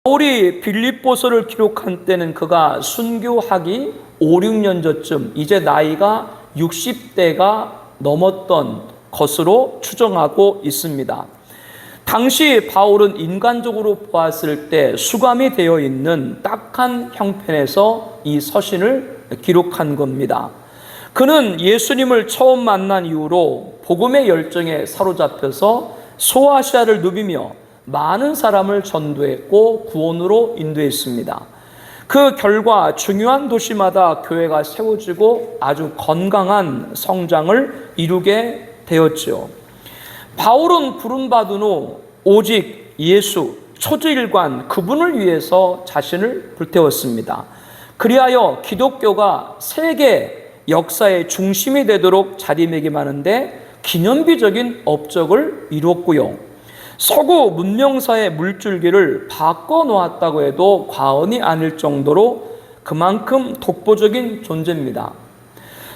바울이 빌립보서를 기록한 때는 그가 순교하기 5, 6년 전쯤, 이제 나이가 60대가 넘었던 것으로 추정하고 있습니다. 당시 바울은 인간적으로 보았을 때 수감이 되어 있는 딱한 형편에서 이 서신을 기록한 겁니다. 그는 예수님을 처음 만난 이후로 복음의 열정에 사로잡혀서 소아시아를 누비며 많은 사람을 전도했고 구원으로 인도했습니다. 그 결과 중요한 도시마다 교회가 세워지고 아주 건강한 성장을 이루게 되었죠. 바울은 부름받은 후 오직 예수, 초지일관 그분을 위해서 자신을 불태웠습니다. 그리하여 기독교가 세계 역사의 중심이 되도록 자리매김하는데 기념비적인 업적을 이뤘고요. 서구 문명사의 물줄기를 바꿔놓았다고 해도 과언이 아닐 정도로 그만큼 독보적인 존재입니다.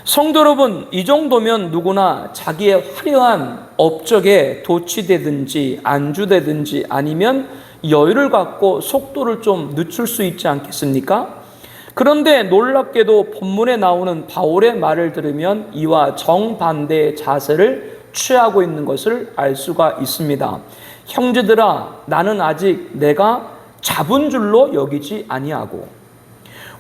성도 여러분, 이 정도면 누구나 자기의 화려한 업적에 도취되든지 안주되든지 아니면 여유를 갖고 속도를 좀 늦출 수 있지 않겠습니까? 그런데 놀랍게도 본문에 나오는 바울의 말을 들으면 이와 정반대의 자세를 취하고 있는 것을 알 수가 있습니다. 형제들아, 나는 아직 내가 잡은 줄로 여기지 아니하고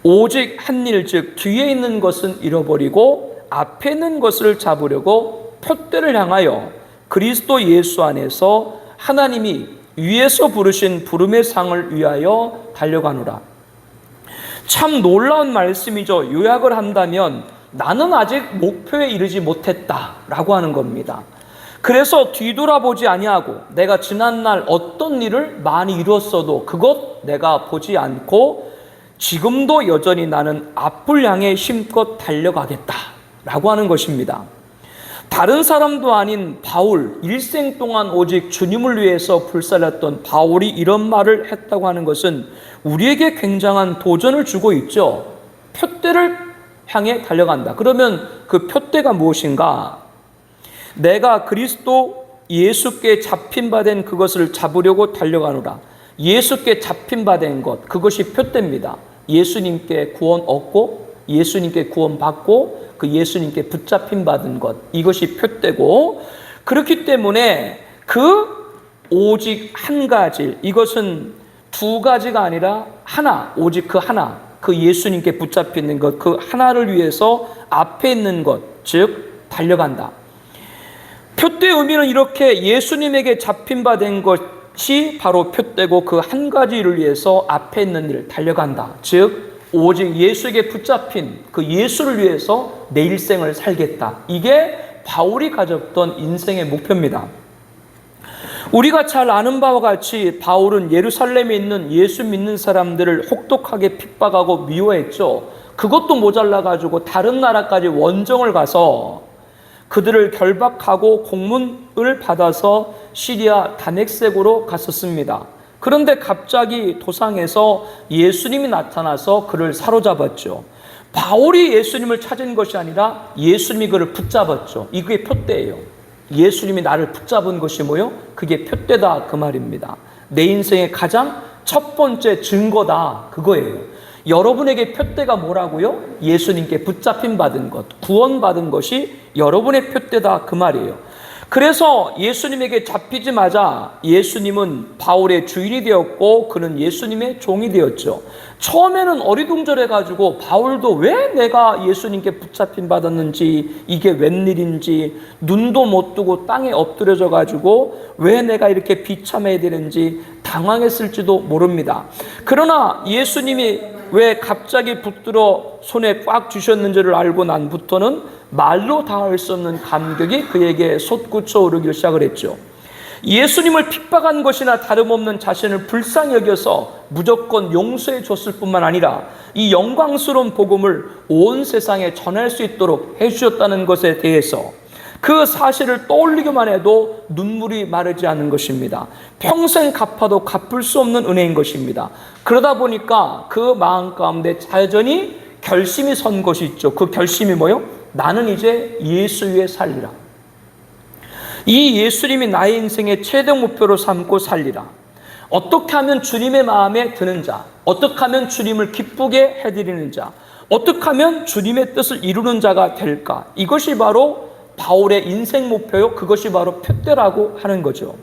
오직 한 일, 즉 뒤에 있는 것은 잃어버리고 앞에 있는 것을 잡으려고 표대를 향하여 그리스도 예수 안에서 하나님이 위에서 부르신 부름의 상을 위하여 달려가노라. 참 놀라운 말씀이죠. 요약을 한다면 나는 아직 목표에 이르지 못했다라고 하는 겁니다. 그래서 뒤돌아보지 아니하고 내가 지난날 어떤 일을 많이 이뤘어도 그것 내가 보지 않고 지금도 여전히 나는 앞을 향해 힘껏 달려가겠다라고 하는 것입니다. 다른 사람도 아닌 바울, 일생 동안 오직 주님을 위해서 불살랐던 바울이 이런 말을 했다고 하는 것은 우리에게 굉장한 도전을 주고 있죠. 표대를 향해 달려간다. 그러면 그 표대가 무엇인가? 내가 그리스도 예수께 잡힌 바 된 그것을 잡으려고 달려가노라. 예수께 잡힌 바 된 것, 그것이 표대입니다. 예수님께 구원 얻고 예수님께 구원 받고 그 예수님께 붙잡힌 받은 것, 이것이 표대고, 그렇기 때문에 그 오직 한 가지, 이것은 두 가지가 아니라 하나, 오직 그 하나, 그 예수님께 붙잡히는 것, 그 하나를 위해서 앞에 있는 것, 즉 달려간다. 표대의 의미는 이렇게 예수님에게 잡힌 바 된 것이 바로 표대고 그 한 가지를 위해서 앞에 있는 일 달려간다. 즉 오직 예수에게 붙잡힌 그 예수를 위해서 내 일생을 살겠다. 이게 바울이 가졌던 인생의 목표입니다. 우리가 잘 아는 바와 같이 바울은 예루살렘에 있는 예수 믿는 사람들을 혹독하게 핍박하고 미워했죠. 그것도 모자라가지고 다른 나라까지 원정을 가서 그들을 결박하고 공문을 받아서 시리아 다메섹으로 갔었습니다. 그런데 갑자기 도상에서 예수님이 나타나서 그를 사로잡았죠. 바울이 예수님을 찾은 것이 아니라 예수님이 그를 붙잡았죠. 이게 표대예요. 예수님이 나를 붙잡은 것이 뭐요? 그게 표대다, 그 말입니다. 내 인생의 가장 첫 번째 증거다, 그거예요. 여러분에게 표대가 뭐라고요? 예수님께 붙잡힌 받은 것, 구원받은 것이 여러분의 표대다, 그 말이에요. 그래서 예수님에게 잡히자마자 예수님은 바울의 주인이 되었고 그는 예수님의 종이 되었죠. 처음에는 어리둥절해가지고 바울도 왜 내가 예수님께 붙잡힌 받았는지, 이게 웬일인지, 눈도 못 뜨고 땅에 엎드려져가지고 왜 내가 이렇게 비참해야 되는지 당황했을지도 모릅니다. 그러나 예수님이 왜 갑자기 붙들어 손에 꽉 쥐셨는지를 알고 난부터는 말로 다 할 수 없는 감격이 그에게 솟구쳐 오르기 시작을 했죠. 예수님을 핍박한 것이나 다름없는 자신을 불쌍히 여겨서 무조건 용서해 줬을 뿐만 아니라 이 영광스러운 복음을 온 세상에 전할 수 있도록 해주셨다는 것에 대해서 그 사실을 떠올리기만 해도 눈물이 마르지 않는 것입니다. 평생 갚아도 갚을 수 없는 은혜인 것입니다. 그러다 보니까 그 마음 가운데 자연히 결심이 선 것이 있죠. 그 결심이 뭐요? 나는 이제 예수 위에 살리라. 이 예수님이 나의 인생의 최대 목표로 삼고 살리라. 어떻게 하면 주님의 마음에 드는 자, 어떻게 하면 주님을 기쁘게 해드리는 자, 어떻게 하면 주님의 뜻을 이루는 자가 될까? 이것이 바로 바울의 인생 목표요. 그것이 바로 표대라고 하는 거죠.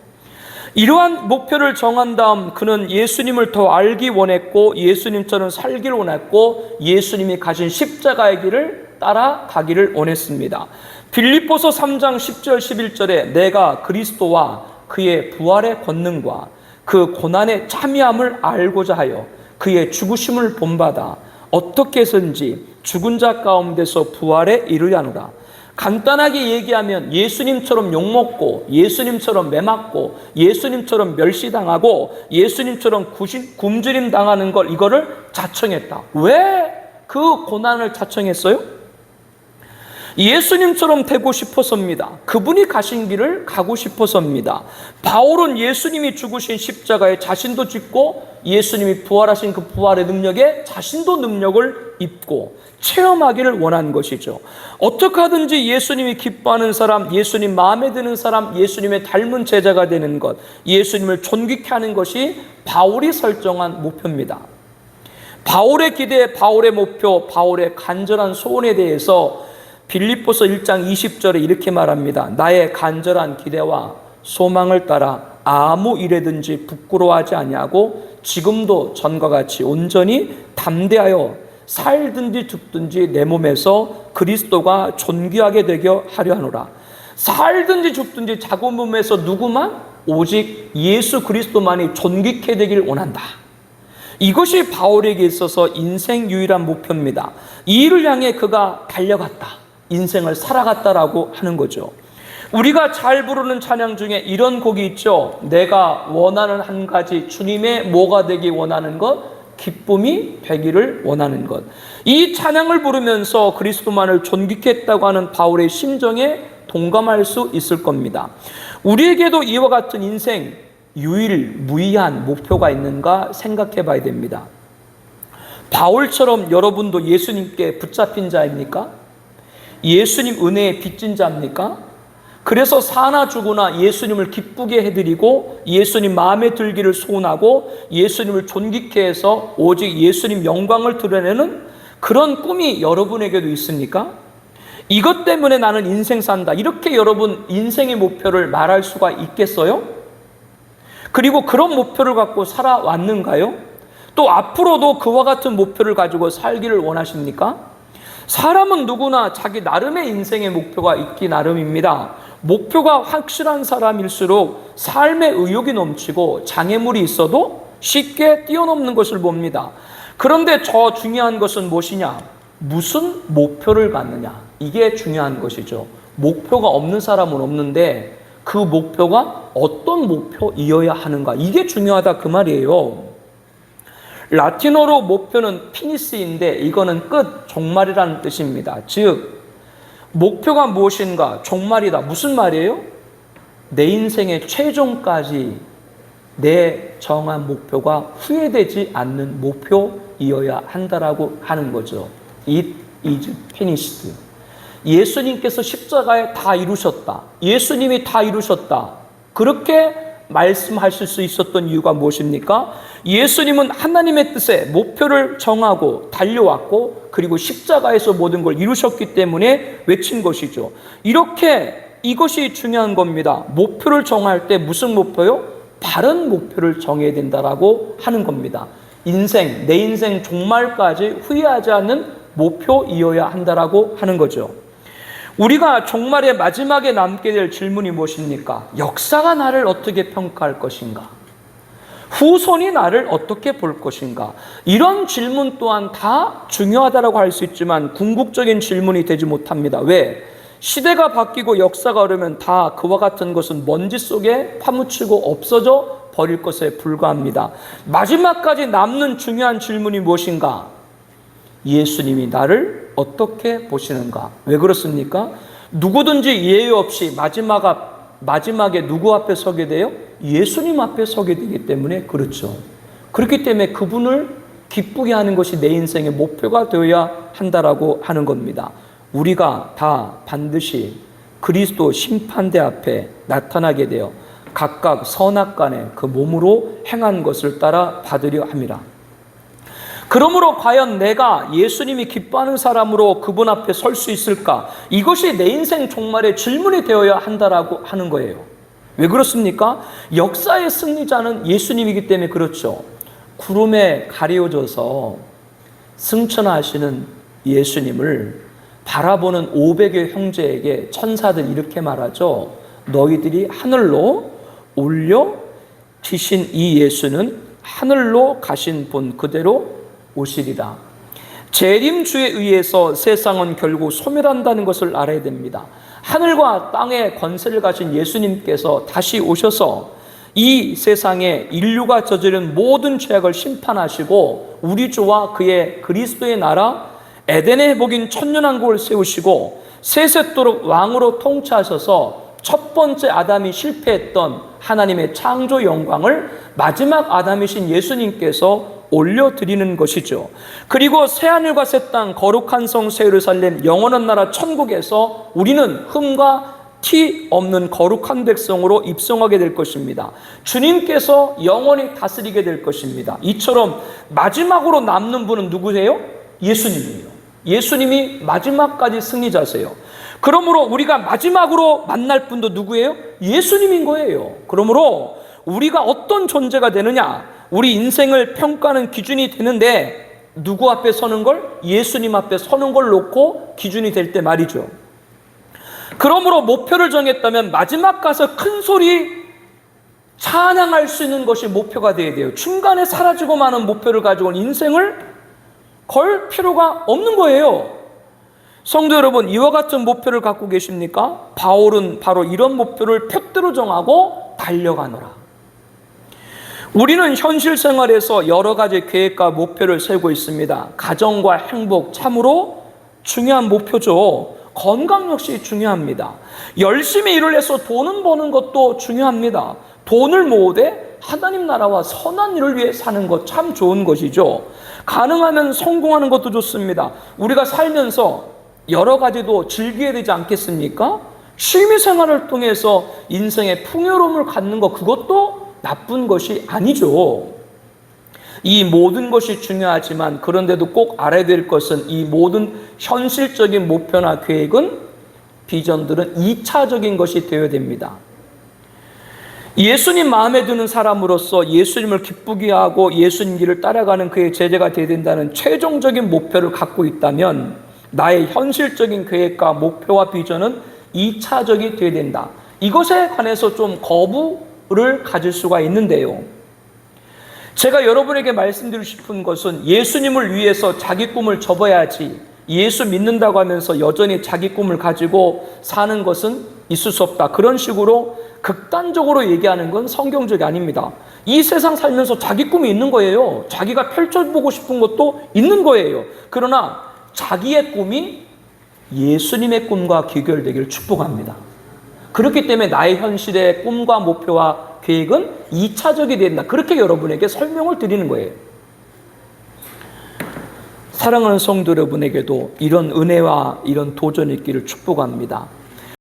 이러한 목표를 정한 다음 그는 예수님을 더 알기 원했고 예수님처럼 살기를 원했고 예수님이 가신 십자가의 길을 따라가기를 원했습니다. 빌립보서 3장 10절 11절에 내가 그리스도와 그의 부활의 권능과 그 고난의 참여함을 알고자 하여 그의 죽으심을 본받아 어떻게 해서든지 죽은 자 가운데서 부활에 이르려노라. 간단하게 얘기하면 예수님처럼 욕먹고 예수님처럼 매맞고 예수님처럼 멸시당하고 예수님처럼 굶주림 당하는 걸 이거를 자청했다. 왜 그 고난을 자청했어요? 예수님처럼 되고 싶어서입니다. 그분이 가신 길을 가고 싶어서입니다. 바울은 예수님이 죽으신 십자가에 자신도 짓고 예수님이 부활하신 그 부활의 능력에 자신도 능력을 입고 체험하기를 원한 것이죠. 어떻게 하든지 예수님이 기뻐하는 사람, 예수님 마음에 드는 사람, 예수님의 닮은 제자가 되는 것, 예수님을 존귀케 하는 것이 바울이 설정한 목표입니다. 바울의 기대, 바울의 목표, 바울의 간절한 소원에 대해서 빌립보서 1장 20절에 이렇게 말합니다. 나의 간절한 기대와 소망을 따라 아무 일에든지 부끄러워하지 아니하고 지금도 전과 같이 온전히 담대하여 살든지 죽든지 내 몸에서 그리스도가 존귀하게 되게 하려 하노라. 살든지 죽든지 자기 몸에서 누구만? 오직 예수 그리스도만이 존귀케 되길 원한다. 이것이 바울에게 있어서 인생 유일한 목표입니다. 이 일을 향해 그가 달려갔다. 인생을 살아갔다라고 하는 거죠. 우리가 잘 부르는 찬양 중에 이런 곡이 있죠. 내가 원하는 한 가지 주님의 뭐가 되기 원하는 것, 기쁨이 되기를 원하는 것. 이 찬양을 부르면서 그리스도만을 존귀케 했다고 하는 바울의 심정에 동감할 수 있을 겁니다. 우리에게도 이와 같은 인생 유일무이한 목표가 있는가 생각해 봐야 됩니다. 바울처럼 여러분도 예수님께 붙잡힌 자입니까? 예수님 은혜에 빚진 자입니까? 그래서 사나 죽으나 예수님을 기쁘게 해드리고 예수님 마음에 들기를 소원하고 예수님을 존귀케 해서 오직 예수님 영광을 드러내는 그런 꿈이 여러분에게도 있습니까? 이것 때문에 나는 인생 산다. 이렇게 여러분 인생의 목표를 말할 수가 있겠어요? 그리고 그런 목표를 갖고 살아왔는가요? 또 앞으로도 그와 같은 목표를 가지고 살기를 원하십니까? 사람은 누구나 자기 나름의 인생의 목표가 있기 나름입니다. 목표가 확실한 사람일수록 삶의 의욕이 넘치고 장애물이 있어도 쉽게 뛰어넘는 것을 봅니다. 그런데 더 중요한 것은 무엇이냐? 무슨 목표를 갖느냐? 이게 중요한 것이죠. 목표가 없는 사람은 없는데 그 목표가 어떤 목표이어야 하는가? 이게 중요하다 그 말이에요. 라틴어로 목표는 피니스인데 이거는 끝, 종말이라는 뜻입니다. 즉 목표가 무엇인가? 종말이다. 무슨 말이에요? 내 인생의 최종까지 내 정한 목표가 후회되지 않는 목표이어야 한다라고 하는 거죠. It is finished. 예수님께서 십자가에 다 이루셨다. 예수님이 다 이루셨다. 그렇게 말씀하실 수 있었던 이유가 무엇입니까? 예수님은 하나님의 뜻에 목표를 정하고 달려왔고 그리고 십자가에서 모든 걸 이루셨기 때문에 외친 것이죠. 이렇게 이것이 중요한 겁니다. 목표를 정할 때 무슨 목표요? 바른 목표를 정해야 된다라고 하는 겁니다. 인생, 내 인생 종말까지 후회하지 않는 목표이어야 한다라고 하는 거죠. 우리가 종말의 마지막에 남게 될 질문이 무엇입니까? 역사가 나를 어떻게 평가할 것인가? 후손이 나를 어떻게 볼 것인가? 이런 질문 또한 다 중요하다고 할 수 있지만 궁극적인 질문이 되지 못합니다. 왜? 시대가 바뀌고 역사가 흐르면 다 그와 같은 것은 먼지 속에 파묻히고 없어져 버릴 것에 불과합니다. 마지막까지 남는 중요한 질문이 무엇인가? 예수님이 나를 어떻게 보시는가? 왜 그렇습니까? 누구든지 예외 없이 마지막에 누구 앞에 서게 돼요? 예수님 앞에 서게 되기 때문에 그렇죠. 그렇기 때문에 그분을 기쁘게 하는 것이 내 인생의 목표가 되어야 한다라고 하는 겁니다. 우리가 다 반드시 그리스도 심판대 앞에 나타나게 되어 각각 선악간에 그 몸으로 행한 것을 따라 받으려 함이라. 그러므로 과연 내가 예수님이 기뻐하는 사람으로 그분 앞에 설 수 있을까? 이것이 내 인생 종말의 질문이 되어야 한다라고 하는 거예요. 왜 그렇습니까? 역사의 승리자는 예수님이기 때문에 그렇죠. 구름에 가려져서 승천하시는 예수님을 바라보는 500의 형제에게 천사들 이렇게 말하죠. 너희들이 하늘로 올려 지신 이 예수는 하늘로 가신 분 그대로 오시리라. 재림주에 의해서 세상은 결국 소멸한다는 것을 알아야 됩니다. 하늘과 땅의 권세를 가진 예수님께서 다시 오셔서 이 세상에 인류가 저지른 모든 죄악을 심판하시고 우리 주와 그의 그리스도의 나라 에덴의 회복인 천년왕국을 세우시고 세세토록 왕으로 통치하셔서 첫 번째 아담이 실패했던 하나님의 창조 영광을 마지막 아담이신 예수님께서 올려드리는 것이죠. 그리고 새하늘과 새 땅 거룩한 성 새 예루살렘 영원한 나라 천국에서 우리는 흠과 티 없는 거룩한 백성으로 입성하게 될 것입니다. 주님께서 영원히 다스리게 될 것입니다. 이처럼 마지막으로 남는 분은 누구세요? 예수님이에요. 예수님이 마지막까지 승리자세요. 그러므로 우리가 마지막으로 만날 분도 누구예요? 예수님인 거예요. 그러므로 우리가 어떤 존재가 되느냐, 우리 인생을 평가하는 기준이 되는데 누구 앞에 서는 걸? 예수님 앞에 서는 걸 놓고 기준이 될 때 말이죠. 그러므로 목표를 정했다면 마지막 가서 큰 소리 찬양할 수 있는 것이 목표가 되어야 돼요. 중간에 사라지고 마는 목표를 가지고 인생을 걸 필요가 없는 거예요. 성도 여러분, 이와 같은 목표를 갖고 계십니까? 바울은 바로 이런 목표를 표대로 정하고 달려가노라. 우리는 현실 생활에서 여러 가지 계획과 목표를 세우고 있습니다. 가정과 행복 참으로 중요한 목표죠. 건강 역시 중요합니다. 열심히 일을 해서 돈을 버는 것도 중요합니다. 돈을 모으되 하나님 나라와 선한 일을 위해 사는 것 참 좋은 것이죠. 가능하면 성공하는 것도 좋습니다. 우리가 살면서 여러 가지도 즐겨야 되지 않겠습니까? 취미 생활을 통해서 인생의 풍요로움을 갖는 것, 그것도 나쁜 것이 아니죠. 이 모든 것이 중요하지만 그런데도 꼭 알아야 될 것은 이 모든 현실적인 목표나 계획은, 비전들은 2차적인 것이 되어야 됩니다. 예수님 마음에 드는 사람으로서 예수님을 기쁘게 하고 예수님 길을 따라가는 그의 제자가 되어야 된다는 최종적인 목표를 갖고 있다면 나의 현실적인 계획과 목표와 비전은 2차적이 되어야 된다. 이것에 관해서 좀 거부를 가질 수가 있는데요. 제가 여러분에게 말씀드리고 싶은 것은 예수님을 위해서 자기 꿈을 접어야지 예수 믿는다고 하면서 여전히 자기 꿈을 가지고 사는 것은 있을 수 없다. 그런 식으로 극단적으로 얘기하는 건 성경적이 아닙니다. 이 세상 살면서 자기 꿈이 있는 거예요. 자기가 펼쳐보고 싶은 것도 있는 거예요. 그러나 자기의 꿈이 예수님의 꿈과 귀결되기를 축복합니다. 그렇기 때문에 나의 현실의 꿈과 목표와 계획은 2차적이 된다. 그렇게 여러분에게 설명을 드리는 거예요. 사랑하는 성도 여러분에게도 이런 은혜와 이런 도전이 있기를 축복합니다.